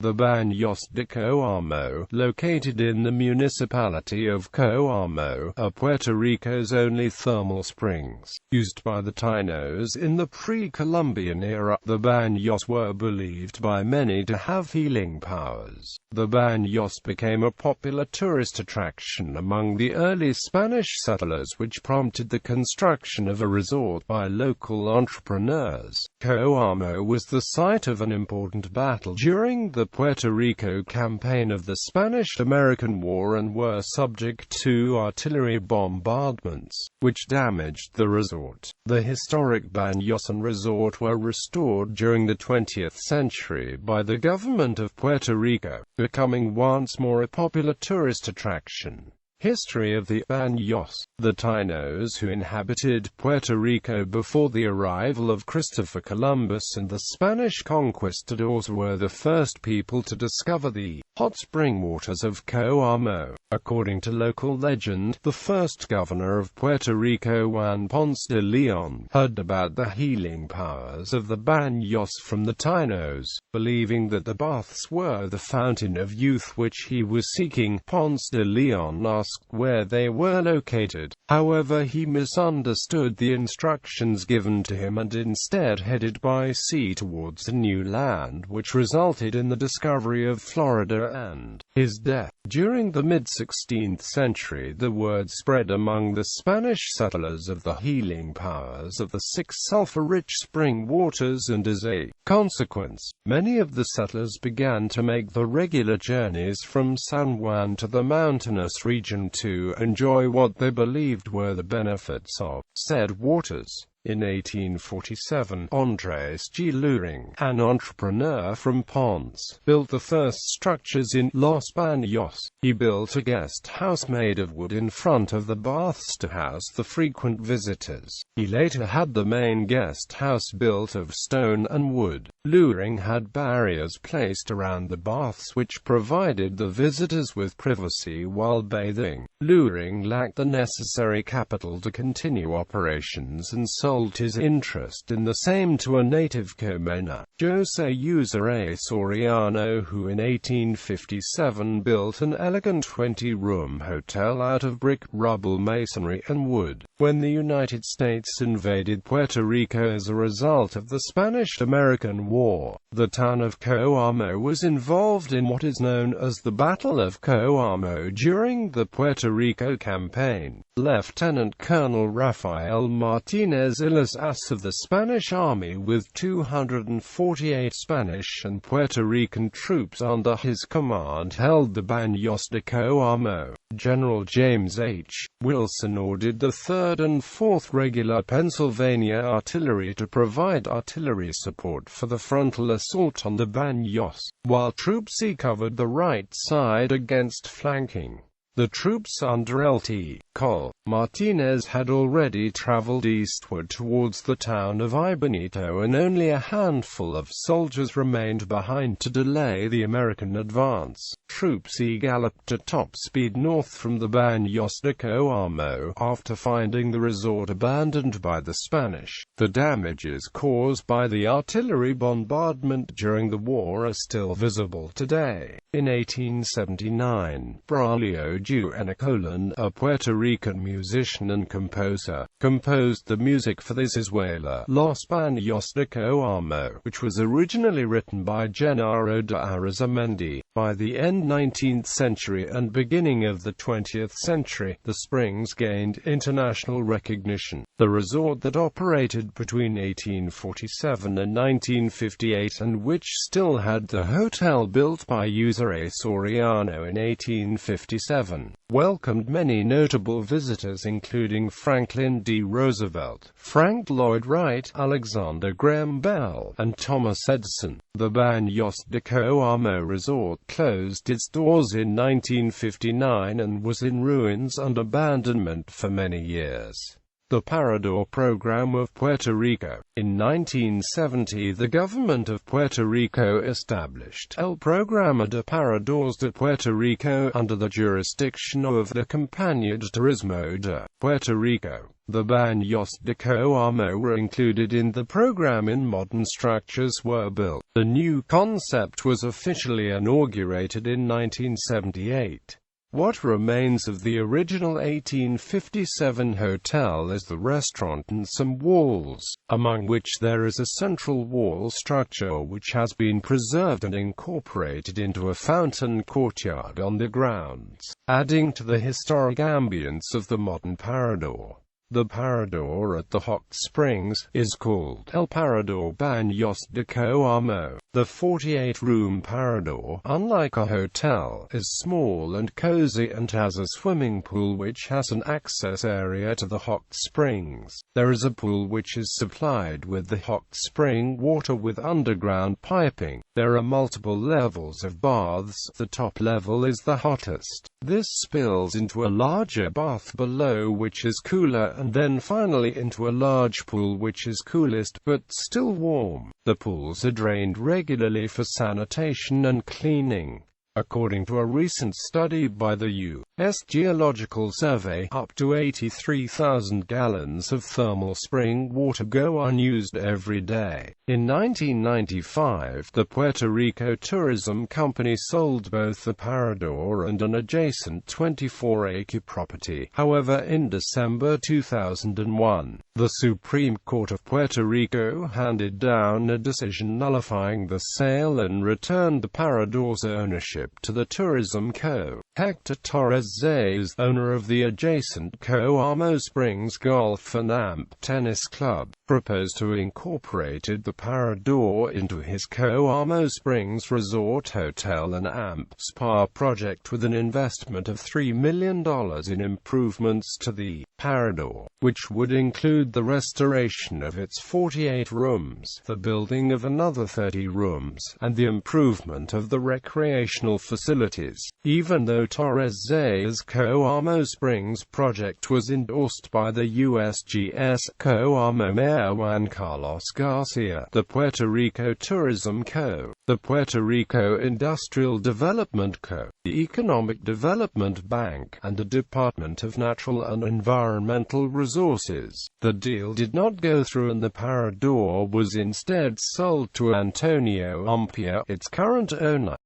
The Baños de Coamo, located in the municipality of Coamo, are Puerto Rico's only thermal springs. Used by the Tainos in the pre-Columbian era, the baños were believed by many to have healing powers. The baños became a popular tourist attraction among the early Spanish settlers, which prompted the construction of a resort by local entrepreneurs. Coamo was the site of an important battle during the Puerto Rico Campaign of the Spanish-American War and were subject to artillery bombardments, which damaged the resort. The historic baños and resort were restored during the 20th century by the government of Puerto Rico, becoming once more a popular tourist attraction. History of the Baños. The Tainos, who inhabited Puerto Rico before the arrival of Christopher Columbus and the Spanish conquistadors, were the first people to discover the hot spring waters of Coamo. According to local legend, the first governor of Puerto Rico, Juan Ponce de Leon, heard about the healing powers of the baños from the Tainos. Believing that the baths were the fountain of youth which he was seeking, Ponce de Leon asked where they were located. However, he misunderstood the instructions given to him and instead headed by sea towards the new land, which resulted in the discovery of Florida and his death. During the mid-16th century, the word spread among the Spanish settlers of the healing powers of the 6 sulfur-rich spring waters, and as a consequence, many of the settlers began to make the regular journeys from San Juan to the mountainous region to enjoy what they believed were the benefits of said waters. In 1847, Andres G. Luring, an entrepreneur from Ponce, built the first structures in Los Baños. He built a guest house made of wood in front of the baths to house the frequent visitors. He later had the main guest house built of stone and wood. Luring had barriers placed around the baths which provided the visitors with privacy while bathing. Luring lacked the necessary capital to continue operations and sold his interest in the same to a native commoner, José Uzaray Soriano, who in 1857 built an elegant 20-room hotel out of brick, rubble, masonry and wood. When the United States invaded Puerto Rico as a result of the Spanish-American War, the town of Coamo was involved in what is known as the Battle of Coamo during the Puerto Rico Campaign. Lieutenant Colonel Rafael Martínez Illas of the Spanish Army, with 248 Spanish and Puerto Rican troops under his command, held the Baños de Coamo. General James H. Wilson ordered the 3rd and 4th Regular Pennsylvania Artillery to provide artillery support for the frontal assault on the Baños, while Troop C covered the right side against flanking. The troops under Lt. Col. Martinez had already traveled eastward towards the town of Ibanito, and only a handful of soldiers remained behind to delay the American advance. Troop C galloped at top speed north from the Baños de Coamo, after finding the resort abandoned by the Spanish. The damages caused by the artillery bombardment during the war are still visible today. In 1879, Braulio Dueñacolin, a Puerto Rican musician and composer, composed the music for the Zarzuela Los Baños de Coamo, which was originally written by Genaro de Arizamendi. By the end 19th century and beginning of the 20th century, the springs gained international recognition. The resort that operated between 1847 and 1958, and which still had the hotel built by Uzaray Soriano in 1857, welcomed many notable visitors including Franklin D. Roosevelt, Frank Lloyd Wright, Alexander Graham Bell, and Thomas Edison. The Baños de Coamo resort closed its doors in 1959 and was in ruins and abandonment for many years. The Parador Program of Puerto Rico. In 1970, the government of Puerto Rico established El Programa de Paradores de Puerto Rico under the jurisdiction of the Compañía de Turismo de Puerto Rico. The Baños de Coamo were included in the program and modern structures were built. The new concept was officially inaugurated in 1978. What remains of the original 1857 hotel is the restaurant and some walls, among which there is a central wall structure which has been preserved and incorporated into a fountain courtyard on the grounds, adding to the historic ambience of the modern Parador. The Parador at the hot springs is called El Parador Baños de Coamo. The 48-room Parador, unlike a hotel, is small and cozy and has a swimming pool which has an access area to the hot springs. There is a pool which is supplied with the hot spring water with underground piping. There are multiple levels of baths. The top level is the hottest. This spills into a larger bath below which is cooler, and then finally into a large pool which is coolest, but still warm. The pools are drained regularly for sanitation and cleaning. According to a recent study by the U.S. Geological Survey, up to 83,000 gallons of thermal spring water go unused every day. In 1995, the Puerto Rico Tourism Company sold both the Parador and an adjacent 24-acre property. However, in December 2001, the Supreme Court of Puerto Rico handed down a decision nullifying the sale and returned the Parador's ownership to the Tourism Co. Hector Torres-Zay is owner of the adjacent Coamo Springs Golf and Amp Tennis Club, proposed to incorporate the Parador into his Coamo Springs Resort Hotel and Amp Spa project with an investment of $3 million in improvements to the Parador, which would include the restoration of its 48 rooms, the building of another 30 rooms, and the improvement of the recreational facilities. Even though Torres-Zay's Coamo Springs project was endorsed by the USGS Coamo Mayor Juan Carlos Garcia, the Puerto Rico Tourism Co., the Puerto Rico Industrial Development Co., the Economic Development Bank, and the Department of Natural and Environmental Resources, the deal did not go through and the Parador was instead sold to Antonio Umpia, its current owner.